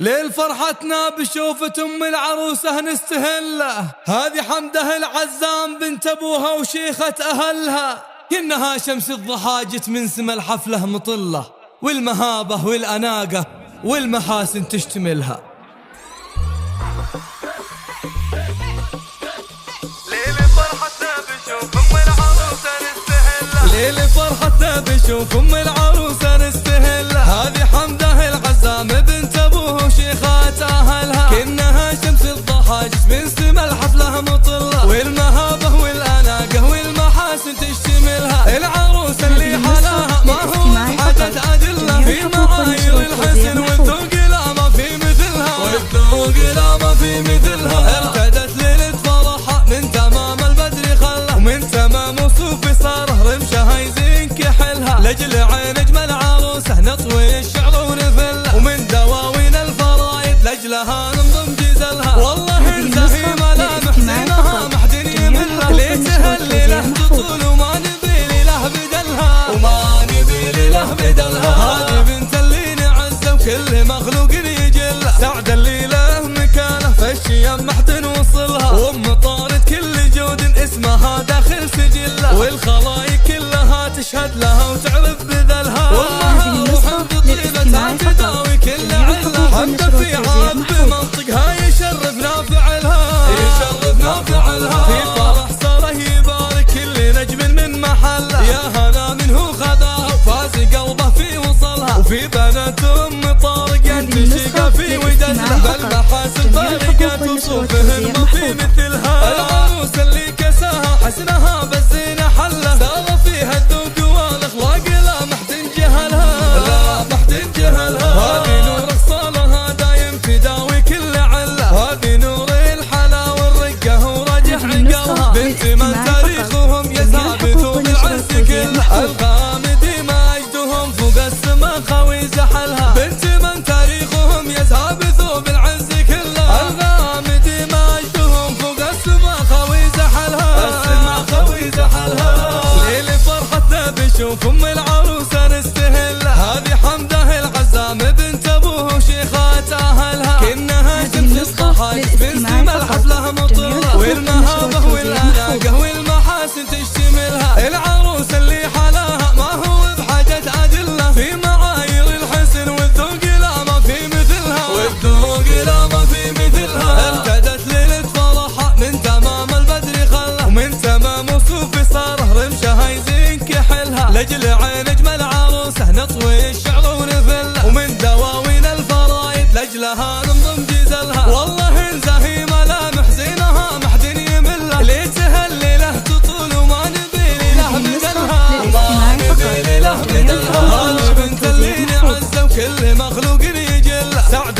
ليل فرحتنا بشوفة ام العروسة نستهله، هذه حمده العزام بنت ابوها وشيخة اهلها، كأنها شمس الضحى جت من سما الحفلة مطلة، والمهابة والأناقة والمحاسن تشتملها. ليل فرحتنا بشوف ام العروسة نستهله، ليل فرحتنا بشوف ام العروسة نستهله، هذه حمده العزام بنت ابوه وشيخات اهلها، كأنها شمس الضحى جت من سما الحفلة مطلة، والمهابة والأناقة والمحاسن تشتملها. العروسة اللي حلاها ما هو بحاجة أدلة، في معايير الحسن والذوق لا ما في مثلها، والذوق لا ما في مثلها. ارتدت ليلة فرحها من تمام البدر خلها، ومن تمام وصوفي صاره رمشها يزين كحلها، لجل عين اجمل عروسه نطوي الشعر ونفلها، ومن دواوين الفرايد لاجلها ننظم جزلها. والله انتهي ملامح زينها ما حد يملها، ليتها الليله تطول وما نبي له بدلها، وما نبي له بدلها. هذه بنت اللي نعزه وكل مخلوق يجلها، سعد الليله مكانه في الشيم ما حد نوصلها، وام طارت كل جود اسمها داخل سجلها، والخلايق كلها تشهد لها وتعرف بذلها. والله وحمد طيبتها تداوي كل عله، حمد في عاب بمنطقها يشرفنا فعلها، يشرفنا فعلها. في فرح صاره يبارك كل نجم من محله، يا هلا منه خذاها وفاز قلبه في وصلها، وفي بنات ام طارق ينتشق في وجدها، بالمحاسن فارقات وصوفهن ما في مثلها. العروس اللي كساها حسنها بالزينه حله، سار فيها الذوق والاخلاق لا ما حد جهلها، لا ما حد جهلها. هذه نور صالها دايم تداوي كل عله، هذه نور الحلا والرقه ورجح عقلها، بنت من تاريخهم يزهى بثوب العز كله، الغامدي ما اجدهم فوق السما خوي زحلها، بنت من تاريخهم يزهى بثوب العز كله، الغامدي ما اجدهم فوق السما خوي زحلها، السما خوي زحلها. ليل فرحتنا بشوف ام العروسه نستهله، هذه حمده العزام بنت ابوه وشيخات اهلها، كأنها شمس الضحى من سما الحفله مطلة، والمهابه والاناقه والمحاسن تشتملها. العروس اللي حلاها ما هو بحاجة أدلة، في معايير الحسن والذوق لا ما في مثلها، والذوق لا ما في مثلها. ارتدت ليلة فرحها من تمام البدر خلها، ومن تمام وصوفي صاره رمشها يزين كحلها، لجل عين اجمل عروسه نطوي الشعر ونفلها، ومن دواوين الفرايد لاجلها ننظم جزلها. والله انزهي ملامح زينها ما حد يملها، ليتها الليله تطول وما نبي له بدلها، وما نبي له بدلها. هذه بنت اللي نعزه وكل مخلوق يجلها، سعد